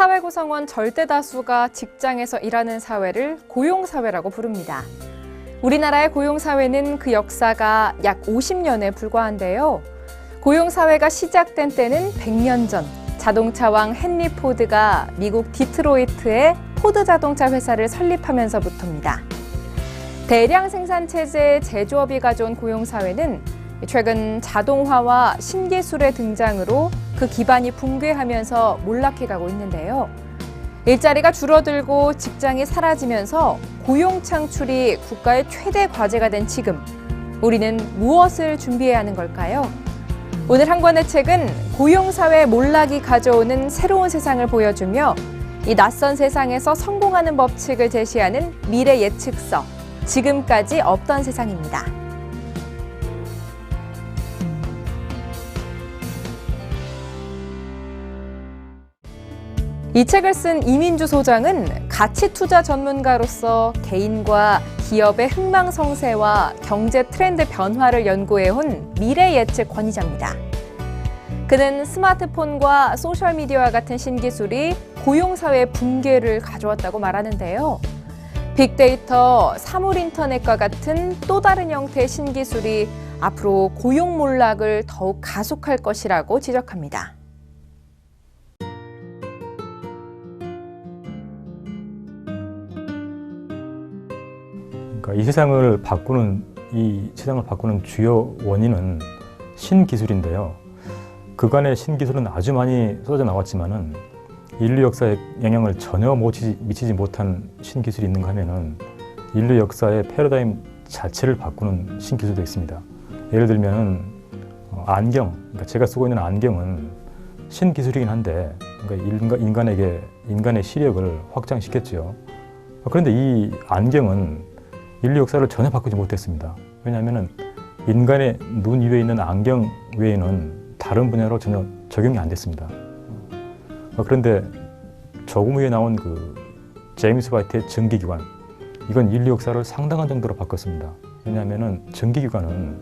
사회 구성원 절대 다수가 직장에서 일하는 사회를 고용사회라고 부릅니다. 우리나라의 고용사회는 그 역사가 약 50년에 불과한데요. 고용사회가 시작된 때는 100년 전 자동차왕 헨리 포드가 미국 디트로이트에 포드 자동차 회사를 설립하면서부터입니다. 대량 생산 체제의 제조업이 가져온 고용사회는 최근 자동화와 신기술의 등장으로 그 기반이 붕괴하면서 몰락해가고 있는데요. 일자리가 줄어들고 직장이 사라지면서 고용 창출이 국가의 최대 과제가 된 지금, 우리는 무엇을 준비해야 하는 걸까요? 오늘 한 권의 책은 고용사회 몰락이 가져오는 새로운 세상을 보여주며 이 낯선 세상에서 성공하는 법칙을 제시하는 미래 예측서, 지금까지 없던 세상입니다. 이 책을 쓴 이민주 소장은 가치 투자 전문가로서 개인과 기업의 흥망성쇠와 경제 트렌드 변화를 연구해온 미래 예측 권위자입니다. 그는 스마트폰과 소셜미디어와 같은 신기술이 고용사회 붕괴를 가져왔다고 말하는데요. 빅데이터, 사물인터넷과 같은 또 다른 형태의 신기술이 앞으로 고용 몰락을 더욱 가속할 것이라고 지적합니다. 이 세상을 바꾸는 주요 원인은 신기술인데요. 그간의 신기술은 아주 많이 쏟아져 나왔지만은 인류 역사에 영향을 전혀 미치지 못한 신기술이 있는가 하면은 인류 역사의 패러다임 자체를 바꾸는 신기술도 있습니다. 예를 들면 안경, 그러니까 제가 쓰고 있는 안경은 신기술이긴 한데 그러니까 인간의 시력을 확장시켰죠. 그런데 이 안경은 인류 역사를 전혀 바꾸지 못했습니다. 왜냐하면 인간의 눈 위에 있는 안경 외에는 다른 분야로 전혀 적용이 안 됐습니다. 그런데 조금 후에 나온 제임스 화이트의 전기기관, 이건 인류 역사를 상당한 정도로 바꿨습니다. 왜냐하면 전기기관은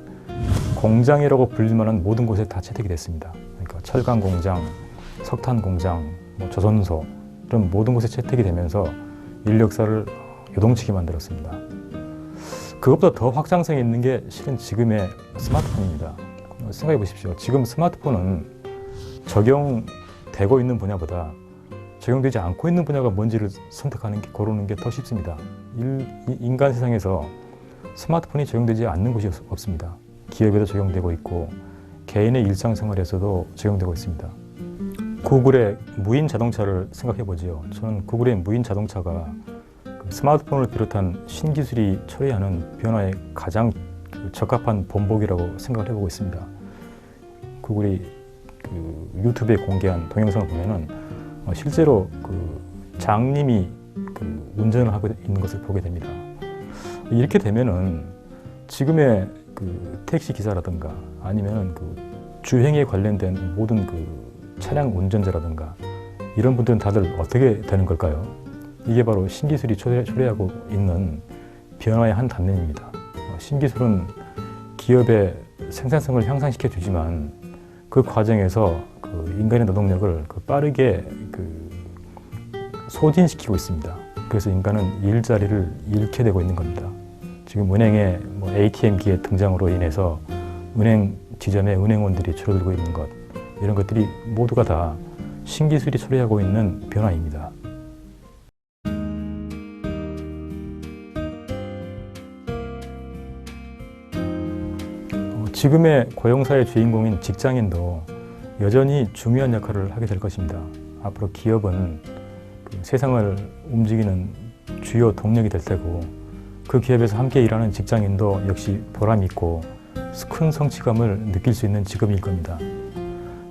공장이라고 불릴 만한 모든 곳에 다 채택이 됐습니다. 그러니까 철강 공장, 석탄 공장, 조선소 이런 모든 곳에 채택이 되면서 인류 역사를 요동치게 만들었습니다. 그것보다 더 확장성이 있는 게 실은 지금의 스마트폰입니다. 생각해 보십시오. 지금 스마트폰은 적용되고 있는 분야보다 적용되지 않고 있는 분야가 뭔지를 고르는 게 더 쉽습니다. 인간 세상에서 스마트폰이 적용되지 않는 곳이 없습니다. 기업에도 적용되고 있고 개인의 일상생활에서도 적용되고 있습니다. 구글의 무인 자동차를 생각해 보지요. 저는 구글의 무인 자동차가 스마트폰을 비롯한 신기술이 초래하는 변화에 가장 적합한 본보기라고 생각을 해보고 있습니다. 구글이 유튜브에 공개한 동영상을 보면은 실제로 장님이 운전을 하고 있는 것을 보게 됩니다. 이렇게 되면은 지금의 택시 기사라든가 아니면 주행에 관련된 모든 차량 운전자라든가 이런 분들은 다들 어떻게 되는 걸까요? 이게 바로 신기술이 초래하고 있는 변화의 한 단면입니다. 신기술은 기업의 생산성을 향상시켜 주지만 그 과정에서 인간의 노동력을 빠르게 소진시키고 있습니다. 그래서 인간은 일자리를 잃게 되고 있는 겁니다. 지금 은행에 ATM기의 등장으로 인해서 은행 지점에 은행원들이 줄어들고 있는 것, 이런 것들이 모두가 다 신기술이 초래하고 있는 변화입니다. 지금의 고용사의 주인공인 직장인도 여전히 중요한 역할을 하게 될 것입니다. 앞으로 기업은 세상을 움직이는 주요 동력이 될 테고 그 기업에서 함께 일하는 직장인도 역시 보람 있고 큰 성취감을 느낄 수 있는 직업일 겁니다.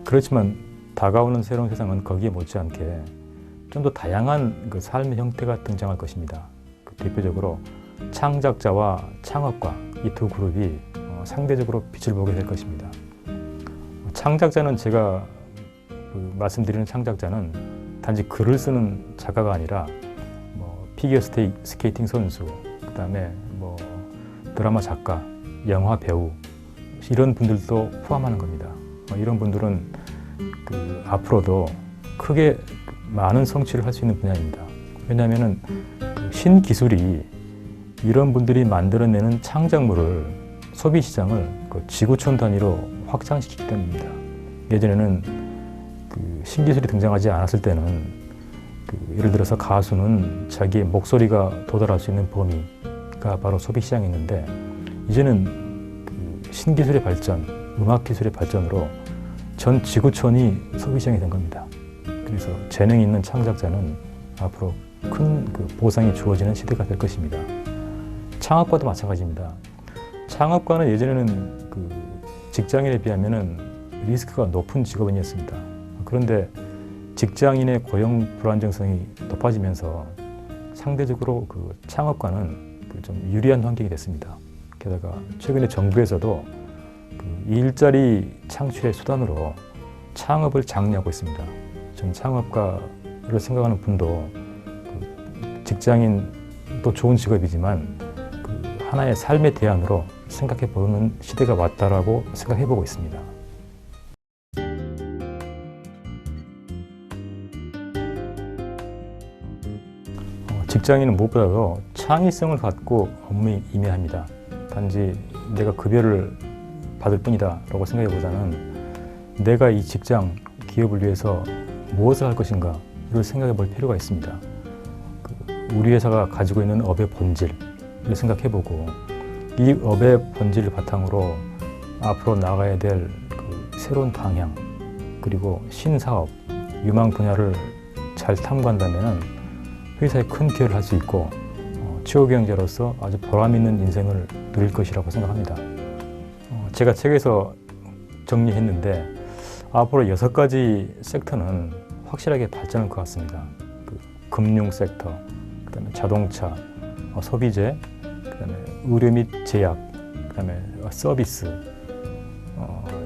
그렇지만 다가오는 새로운 세상은 거기에 못지않게 좀 더 다양한 삶의 형태가 등장할 것입니다. 대표적으로 창작자와 창업가, 이 두 그룹이 상대적으로 빛을 보게 될 것입니다. 창작자는 제가 말씀드리는 창작자는 단지 글을 쓰는 작가가 아니라 피겨 스케이팅 선수, 그다음에 드라마 작가, 영화 배우 이런 분들도 포함하는 겁니다. 이런 분들은 앞으로도 크게 많은 성취를 할 수 있는 분야입니다. 왜냐하면 신기술이 이런 분들이 만들어내는 창작물을 소비시장을 지구촌 단위로 확장시키기 때문입니다. 예전에는 신기술이 등장하지 않았을 때는 예를 들어서 가수는 자기의 목소리가 도달할 수 있는 범위가 바로 소비시장이었는데 이제는 신기술의 발전, 음악기술의 발전으로 전 지구촌이 소비시장이 된 겁니다. 그래서 재능이 있는 창작자는 앞으로 큰 보상이 주어지는 시대가 될 것입니다. 창업과도 마찬가지입니다. 창업과는 예전에는 직장인에 비하면 리스크가 높은 직업이었습니다. 그런데 직장인의 고용 불안정성이 높아지면서 상대적으로 창업과는 좀 유리한 환경이 됐습니다. 게다가 최근에 정부에서도 일자리 창출의 수단으로 창업을 장려하고 있습니다. 전 창업가를 생각하는 분도 직장인도 좋은 직업이지만 하나의 삶의 대안으로 생각해 보는 시대가 왔다라고 생각해 보고 있습니다. 직장인은 무엇보다도 창의성을 갖고 업무에 임해합니다. 단지 내가 급여를 받을 뿐이다 라고 생각해보다는 내가 이 직장, 기업을 위해서 무엇을 할 것인가 이걸 생각해 볼 필요가 있습니다. 우리 회사가 가지고 있는 업의 본질을 생각해보고 이 업의 본질을 바탕으로 앞으로 나가야 될 새로운 방향 그리고 신사업, 유망 분야를 잘 탐구한다면 회사에 큰 기여를 할 수 있고 취업경제로서 아주 보람 있는 인생을 누릴 것이라고 생각합니다. 제가 책에서 정리했는데 앞으로 6가지 섹터는 확실하게 발전할 것 같습니다. 금융 섹터, 그다음에 자동차, 소비재, 그다음에 의료 및 제약, 그다음에 서비스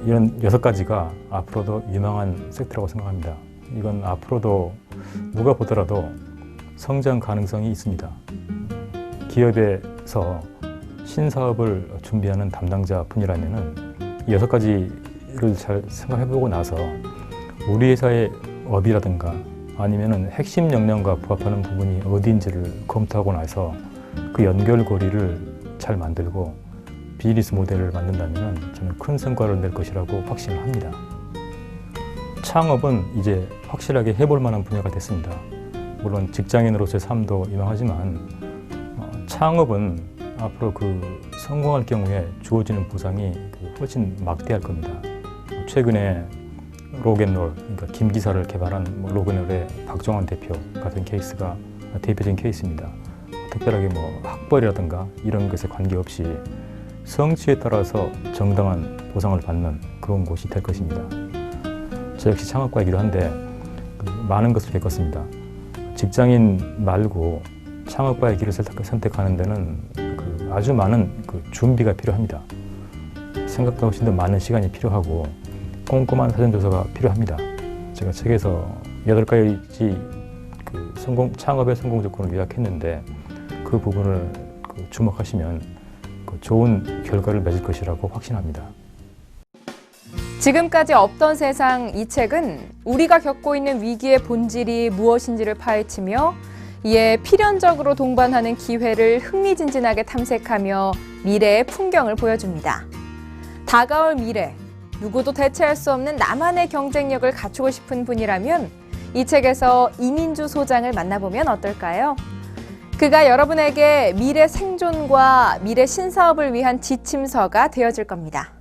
이런 6가지가 앞으로도 유망한 섹터라고 생각합니다. 이건 앞으로도 누가 보더라도 성장 가능성이 있습니다. 기업에서 신사업을 준비하는 담당자분이라면 이 6가지를 잘 생각해보고 나서 우리 회사의 업이라든가 아니면은 핵심 역량과 부합하는 부분이 어디인지를 검토하고 나서 그 연결고리를 잘 만들고 비즈니스 모델을 만든다면 저는 큰 성과를 낼 것이라고 확신을 합니다. 창업은 이제 확실하게 해볼 만한 분야가 됐습니다. 물론 직장인으로서의 삶도 유망하지만 창업은 앞으로 성공할 경우에 주어지는 보상이 훨씬 막대할 겁니다. 최근에 로겐롤, 그러니까 김기사를 개발한 로겐롤의 박종환 대표 같은 케이스가 대표적인 케이스입니다. 특별하게 학벌이라든가 이런 것에 관계없이 성취에 따라서 정당한 보상을 받는 그런 곳이 될 것입니다. 저 역시 창업가이기도 한데 많은 것을 겪었습니다. 직장인 말고 창업가의 길을 선택하는 데는 아주 많은 준비가 필요합니다. 생각보다 훨씬 더 많은 시간이 필요하고 꼼꼼한 사전조사가 필요합니다. 제가 책에서 8가지 창업의 성공 조건을 요약했는데 그 부분을 주목하시면 좋은 결과를 맺을 것이라고 확신합니다. 지금까지 없던 세상 이 책은 우리가 겪고 있는 위기의 본질이 무엇인지를 파헤치며 이에 필연적으로 동반하는 기회를 흥미진진하게 탐색하며 미래의 풍경을 보여줍니다. 다가올 미래, 누구도 대체할 수 없는 나만의 경쟁력을 갖추고 싶은 분이라면 이 책에서 이민주 소장을 만나보면 어떨까요? 그가 여러분에게 미래 생존과 미래 신사업을 위한 지침서가 되어줄 겁니다.